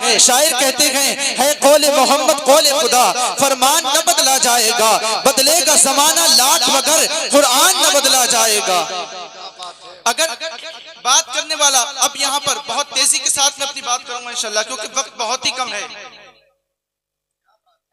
ہے۔ شاعر کہتے ہیں ہے قول محمد قول خدا، فرمان نہ بدلا جائے گا، بدلے گا زمانہ لاکھ مگر قرآن نہ بدلا جائے گا۔ اگر بات کرنے والا اب یہاں پر بہت تیزی کے ساتھ میں اپنی بات کروں گا انشاءاللہ، کیونکہ وقت بہت ہی کم ہے۔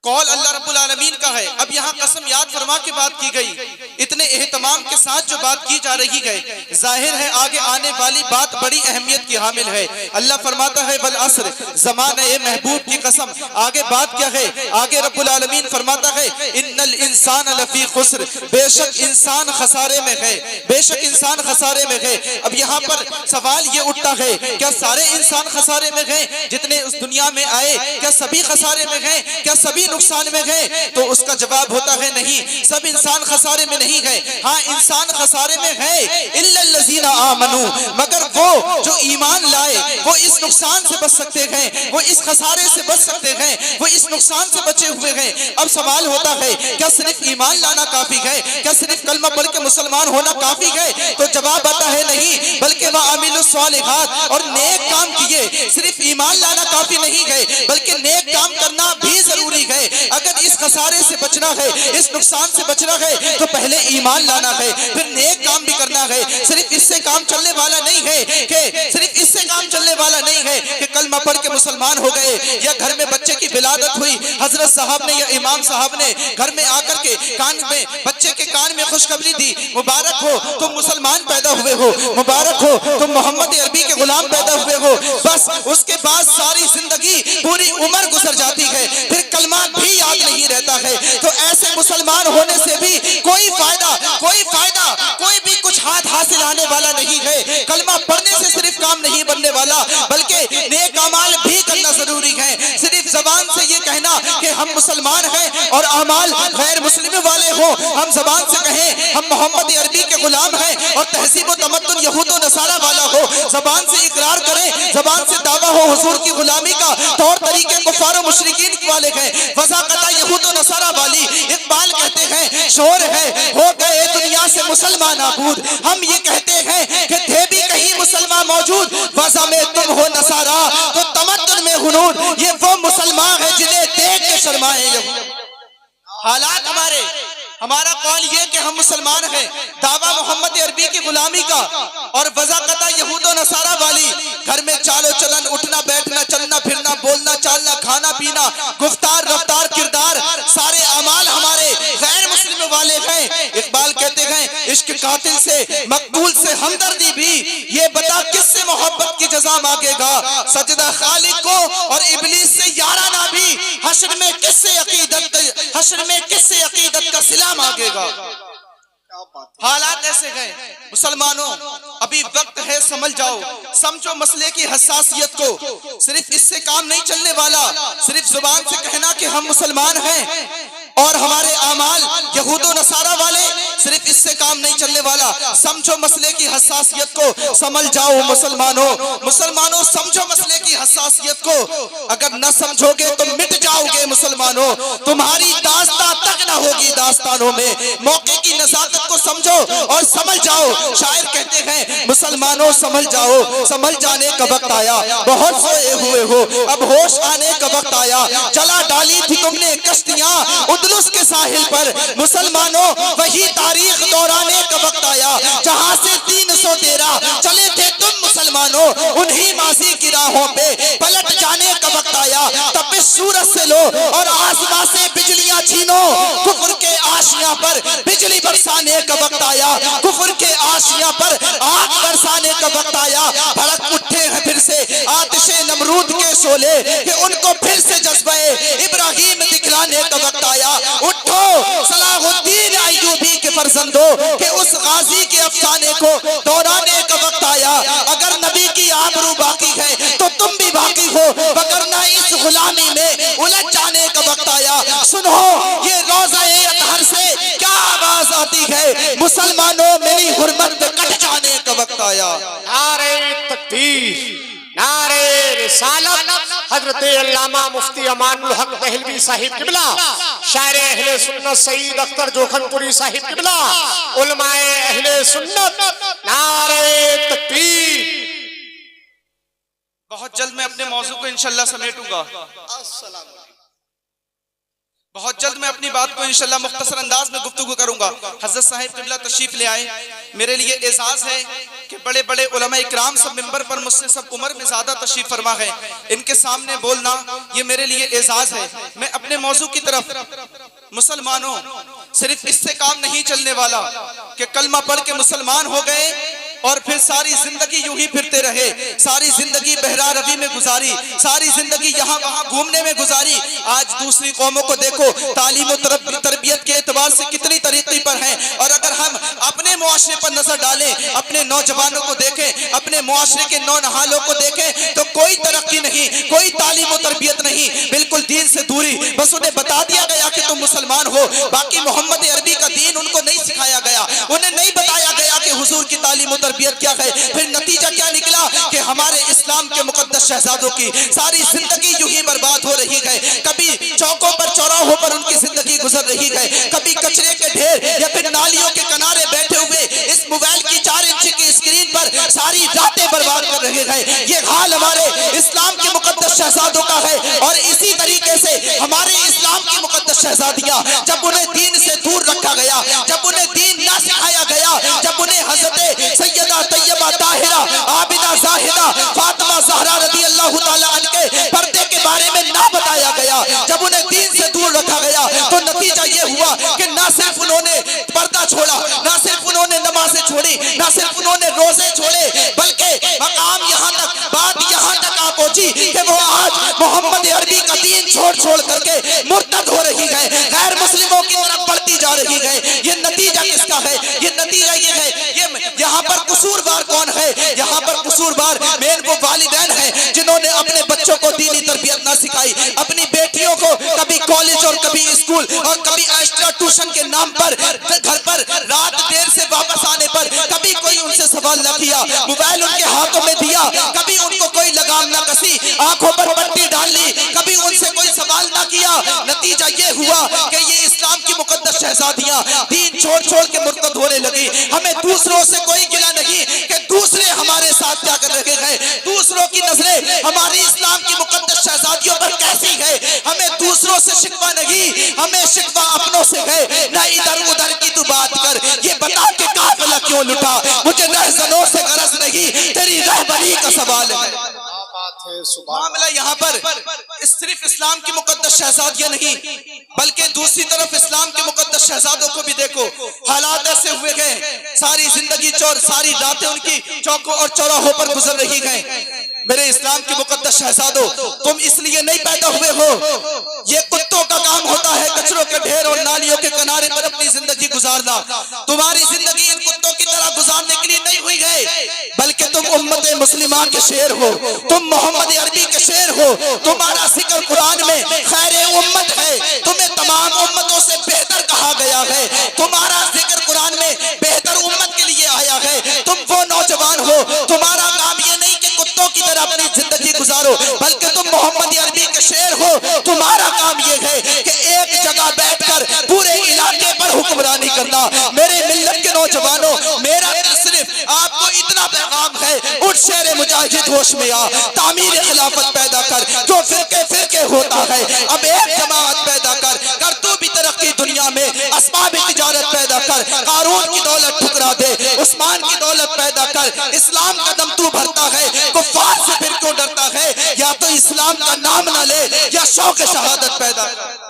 قول اللہ رب العالمین کا ہے۔ اب یہاں قسم یاد فرما کے بات کی گئی، اتنے اہتمام کے ساتھ جو بات کی جا رہی ہے، ظاہر ہے آگے آنے والی بات بڑی اہمیت کی حامل ہے۔ اللہ فرماتا ہے والعصر، زمانہ محبوب کی قسم۔ آگے بات کیا ہے؟ آگے رب العالمین فرماتا ہے ان الانسان لفی خسر، بے شک انسان خسارے میں ہے، بے شک انسان خسارے میں ہے۔ اب یہاں پر سوال یہ اٹھتا ہے کیا سارے انسان خسارے میں ہیں؟ جتنے اس دنیا میں آئے کیا سبھی خسارے میں ہیں؟ کیا سبھی نقصان میں گئے؟ تو اس کا جواب ہوتا ہے نہیں، سب انسان خسارے میں نہیں گئے۔ ہاں انسان خسارے میں ہے الا الذین آمنوا، مگر وہ جو ایمان لائے وہ اس نقصان سے بچ سکتے ہیں، وہ اس خسارے سے بچ سکتے ہیں، وہ اس نقصان سے بچے ہوئے ہیں۔ اب سوال ہوتا ہے کیا صرف ایمان لانا کافی ہے؟ کیا صرف کلمہ پڑھ کے مسلمان ہونا کافی ہے؟ تو جواب آتا ہے نہیں، بلکہ وَعَمِلُوا الصَّالِحَاتِ، اور نیک کام کیے۔ صرف ایمان لانا کافی نہیں ہے بلکہ نیک کام کرنا بھی ضروری ہے۔ اگر اس خسارے سے بچنا ہے، اس نقصان سے بچنا ہے تو پہلے ایمان لانا ہے، پھر نیک کام بھی کرنا ہے۔ صرف اس سے کام چلنے والا نہیں ہے کہ صرف اس سے کام چلنے والا نہیں ہے کہ کلمہ پڑھ کے مسلمان ہو گئے یا گھر میں بچے کی ولادت ہوئی، حضرت صاحب نے یا امام صاحب نے گھر میں آ کر کے کان میں بچے کے کان میں خوشخبری دی، مبارک ہو تم مسلمان پیدا ہوئے ہو، مبارک ہو تم محمد عربی کے غلام پیدا ہوئے ہو، بس اس کے بعد ساری زندگی پوری عمر گزر جاتی ہے، پھر کلمہ بھی یاد نہیں رہتا ہے۔ تو ایسے مسلمان ہونے سے بھی کوئی فائدہ کوئی بھی کچھ ہاتھ حاصل آنے والا نہیں ہے۔ کلمہ پڑھنے سے صرف کام نہیں بننے والا بلکہ نیک اعمال بھی کرنا ضروری ہے۔ صرف زبان سے یہ کہنا کہ ہم مسلمان ہیں اور اعمال غیر مسلم والے ہوں، ہم زبان سے کہیں ہم محمد عربی کے غلام ہیں اور تہذیب و تمدن یہود و نصارہ والا ہو، زبان سے اقرار کریں، زبان سے دعویٰ ہو حضور کی غلامی کا، طور طریقے کفار و مشرکین والے ہیں، وضاقتہ یہود و نصارہ والی۔ اقبال کہتے ہیں شور ہے ہو گئے دنیا سے مسلمان نابود، ہم یہ کہتے ہیں کہ تھے بھی کہیں مسلمان موجود، وضع میں تم ہو نصارہ تو تمدن میں غنود، یہ وہ مسلمان ہے جنہیں دیکھ کے شرمائے یہود۔ حالات ہمارا قول یہ کہ ہم مسلمان ہیں، دعویٰ محمد عربی کی غلامی کا اور وضاقتہ یہود و نصارہ والی، گھر میں چال و چلن، اٹھنا بیٹھنا، چلنا پھرنا، بولنا چالنا، کھانا پینا، گفتار رفتار کردار، سارے اعمال ہمارے غیر مسلم والے ہیں۔ اقبال کہتے ہیں عشق قاتل سے مقبول سے ہمدردی بھی، یہ بتا کس سے محبت کی جزا مانگے گا، سجدہ خالق کو اور ابلیس سے یارانہ بھی، حشر میں کس سے عقیدت کا صلہ مانگے گا۔ حالات ایسے گئے مسلمانوں، ابھی وقت ہے سمجھ جاؤ، سمجھو مسئلے کی حساسیت کو۔ صرف اس سے کام نہیں چلنے والا، صرف زبان سے کہنا کہ ہم مسلمان ہیں اور ہمارے اعمال یہود و نصارہ والے، صرف اس سے کام نہیں چلنے والا۔ سمجھو مسئلے کی حساسیت کو، سمجھ جاؤ مسلمانوں سمجھو مسئلے کی حساسیت کو، اگر نہ سمجھو گے تو مٹ جاؤ گے مسلمانوں، تمہاری داستان تک نہ ہوگی داستانوں میں۔ موقع کی نزاکت کو سمجھو اور سمجھ جاؤ۔ شاعر کہتے ہیں مسلمانوں سمجھ جاؤ، سمجھ جانے کا وقت آیا، بہت سوئے ہوئے ہو اب ہوش آنے کا وقت آیا، جلا ڈالی تھی تم نے کشتیاں اندلس کے ساحل پر، مسلمانوں وہی تاریخ دہرانے کا وقت آیا، جہاں سے 313 چلے تھے تم مسلمانوں، انہی ماضی کی راہوں پہ پلٹ جانے کا وقت آیا۔ تپش سورج سے لو اور آسمان سے بجلیاں چھینو، کفر کے آشیاں پر بجلی برسانے کا وقت آیا، کفر کے آشیاں پر آگ برسانے کا وقت آیا۔ بھڑک اٹھے ہیں پھر سے آتش نمرود کے شعلے کہ ان کو پھر سے جذبہ ابراہیم دکھلانے کا وقت آیا۔ اٹھو صلاح الدین ایوبی کے فرزندوں کہ اس غازی کے افسانے کو دہرانے کا وقت آیا۔ اگر نبی کی آبرو باقی ہے تو تم بھی باقی ہو، وگرنہ اس غلامی میں الجھ جانے کا وقت آیا۔ سنو یہ روضہ اطہر سے کیا آواز آتی ہے، مسلمانوں میری حرمت پہ کٹ جانے کا وقت آیا۔ نعرہ تکبیر، نعرہ رسالت، حضرت علامہ مفتی امان الحق دہلوی صاحب قبلہ، شاعر اہل سنت سعید اختر جوکھن پوری صاحب قبلہ، علماء اہل سنت، نعرہ تکبیر۔ بہت جلد میں اپنے موضوع کو انشاءاللہ سمیٹوں گا، بہت جلد میں اپنی بات کو انشاءاللہ مختصر انداز میں گفتگو کروں گا۔ حضرت صاحب قبلہ تشریف لے آئے، میرے لیے اعزاز ہے کہ بڑے بڑے علماء اکرام سب ممبر پر مجھ سے سب عمر میں زیادہ تشریف فرما ہے، ان کے سامنے بولنا یہ میرے لیے اعزاز ہے۔ میں اپنے موضوع کی طرف، مسلمانوں صرف اس سے کام نہیں چلنے والا کہ کلمہ پڑھ کے مسلمان ہو گئے اور پھر ساری زندگی یوں ہی پھرتے رہے، ساری زندگی بہرا روی میں گزاری، ساری زندگی یہاں وہاں گھومنے میں گزاری۔ آج دوسری قوموں کو دیکھو تعلیم و تربیت کے اعتبار سے کتنی طریقے پر ہیں، اور اگر ہم اپنے معاشرے پر نظر ڈالیں، اپنے نوجوانوں کو دیکھیں، اپنے معاشرے کے نونہالوں کو دیکھیں تو کوئی ترقی نہیں، کوئی تعلیم و تربیت نہیں، بالکل دین سے دوری۔ بس انہیں بتا دیا گیا کہ تم مسلمان ہو، باقی محمد عربی کا دین ان کو نہیں سکھایا گیا، انہیں نہیں بتایا گیا کہ حضور کی تعلیم و تربیت کیا ہے۔ پھر نتیجہ کیا نکلا کہ ہمارے اسلام کے مقدس شہزادوں کی ساری زندگی یوں ہی برباد ہو رہی ہے، کبھی چوکوں پر چوراہوں پر ان کی زندگی گزر رہی ہے، کبھی کچرے کے ڈھیر یا پھر نالیوں کے کنارے بیٹھے ہوئے اس موبائل کی 4 انچ کی اسکرین پر ساری راتیں برباد کر رہے ہیں۔ یہ حال ہمارے اسلام کے مقدس شہزادوں کا ہے، اور اسی طریقے سے ہمارے اسلام کی مقدس شہزادیاں جب انہیں دین سے دور رکھا گیا، جب انہیں دین نہ سکھایا گیا، جب انہیں حضرت سیدہ طیبہ طاہرہ عابدہ زاہدہ فاطمہ زہرا رضی اللہ تعالیٰ عنہ کے پردے کے بارے میں نہ بتایا گیا، جب انہیں دین سے دور رکھا گیا، تو نتیجہ یہ ہوا کہ نہ صرف انہوں نے پردہ چھوڑا، نہ صرف انہوں نے نمازیں چھوڑی، نہ صرف انہوں نے روزے چھوڑے، بلکہ مقام یہاں تک، بات یہاں تک آ پہنچی کہ وہ آج محمد عربی کا دین چھوڑ کر کے مرتد ہو رہی ہے، غیر مسلموں کی طرف بڑھتی جا رہی ہے۔ یہ نتیجہ کس کا ہے؟ یہ نتیجہ یہ ہے، یہاں پر قصوروار کون ہے؟ یہاں پر قصوروار مین وہ والدین ہیں جنہوں نے اپنے بچوں کو دینی تربیت نہ سکھائی، اپنی بیٹیوں کو کبھی کالج اور کبھی اسکول اور کبھی ایکسٹرا ٹیوشن کے نام پر گھر پر رات دیر سے واپس آنے پر کبھی کوئی ان سے سوال نہ کیا، موبائل ان کے ہاتھوں میں دیا، کبھی ان کو کوئی لگام نہ کسی، آنکھوں پر پٹی ڈال لی، کبھی ان سے کوئی سوال نہ کیا۔ نتیجہ یہ ہوا کہ یہ اسلام کی مقدس شہزادیاں دین چھوڑ کے مرتد ہونے لگی۔ ہمیں دوسروں سے کوئی گلہ نہیں کہ دوسرے ہمارے ساتھ کیا کر رہے ہیں، دوسروں کی نظریں ہماری اسلام کی مقدس شہزادیوں پر کیسی ہے۔ ہمیں دوسروں سے شکوہ نہیں، ہمیں شکوہ اپنوں سے ہے۔ نہ ادھر ادھر کی تو بات کر، یہ بتا کہ قافلہ کیوں لٹا، مجھے رہزنوں سے غرض نہیں، تیری رہبری کا سوال ہے۔ معاملہ یہاں پر صرف اسلام کی مقدس شہزادیاں نہیں، بلکہ دوسری طرف اسلام کے مقدس شہزادوں کو بھی دیکھو، حالات ایسے ہوئے گئے، ساری زندگی ساری راتیں ان کی چوکوں اور چوراہوں پر گزر رہی گئے۔ میرے اسلام کے مقدس شہزادوں، تم اس لیے نہیں پیدا ہوئے ہو، یہ کتوں کا کام ہوتا ہے کچروں کے ڈھیر اور نالیوں کے کنارے پر اپنی زندگی گزارنا۔ تمہاری زندگی ان کتوں کی طرح گزارنے کے لیے نہیں ہوئی ہے، بلکہ تم امت مسلمہ کے شیر ہو، تم محمد عربی کے شیر ہو۔ تمہارا ذکر قرآن میں خیر امت ہے، تمہیں تمام امتوں سے بہتر کہا گیا ہے، تمہارا ذکر قرآن میں بہتر امت کے لیے آیا ہے۔ تم وہ نوجوان ہو، تمہارا کام یہ نہیں کہ کتوں کی طرح اپنی زندگی گزارو، بلکہ تم محمد عربی کے شیر ہو۔ تمہارا کام یہ ہے کہ ایک جگہ بیٹھ کر پورے علاقے پر حکمرانی کرنا۔ میرے ملت کے نوجوانوں، میرا صرف آپ کو اتنا پیغام ہے، اٹھ شیر مجاہد ہوش میں آ، تعمیر خلافت پیدا کر، جو فرقے ہوتا ہے اب ایک جماعت پیدا کر تو بھی ترقی دنیا میں، اسباب تجارت پیدا کر، قارون کی دولت ٹھکرا دے، عثمان کی دولت پیدا کر، اسلام کا دم تو بھرتا ہے، کفار سے پھر کیوں ڈرتا ہے؟ یا تو اسلام کا نام نہ لے یا شوق شہادت پیدا کر۔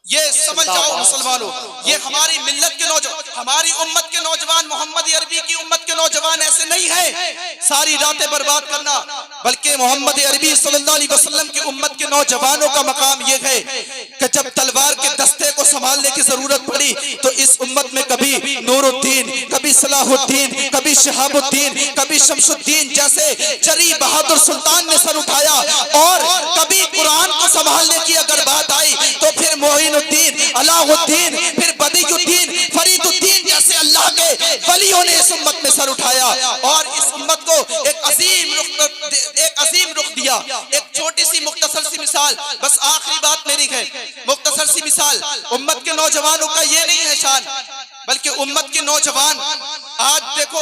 یہ سمجھ جاؤ مسلمانوں، یہ ہماری ملت کے نوجوان، ہماری امت کے نوجوان، محمد عربی کی امت کے نوجوان ایسے نہیں ہیں ساری راتیں برباد کرنا، بلکہ محمد عربی صلی اللہ علیہ وسلم کی امت کے نوجوانوں کا مقام یہ ہے کہ جب تلوار کے دستے کو سنبھالنے کی ضرورت پڑی تو اس امت میں کبھی نور الدین، کبھی صلاح الدین، کبھی شہاب الدین، کبھی شمس الدین جیسے جری بہادر سلطان نے سر اٹھایا، اور کبھی قرآن کو سنبھالنے کی اگر بات آئی تو پھر معین الدین، علاء الدین، پھر بدی الدین، فرید الدین جیسے اللہ کے ولیوں نے اس امت میں سر اٹھایا اور اس امت کو ایک عظیم رخ دیا۔ ایک چھوٹی سی مختصر سی مثال، بس آخری بات میری ہے، مختصر سی مثال، امت کے نوجوانوں کا یہ نہیں ہے شان، بلکہ امت کے نوجوان آج دیکھو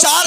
4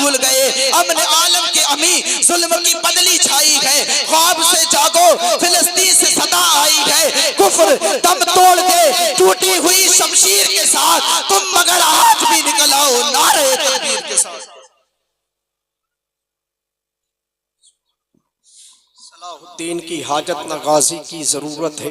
بھول گئے، امن عالم کے امی ظلم کی بدلی چھائی ہے، خواب سے جاگو فلسطین سے صدا آئی ہے، کفر دم توڑ دے ٹوٹی ہوئی شمشیر کے ساتھ، تم مگر آج بھی نکل آؤ نعرے تکبیر کے ساتھ۔ دین کی حاجت نہ غازی کی ضرورت ہے۔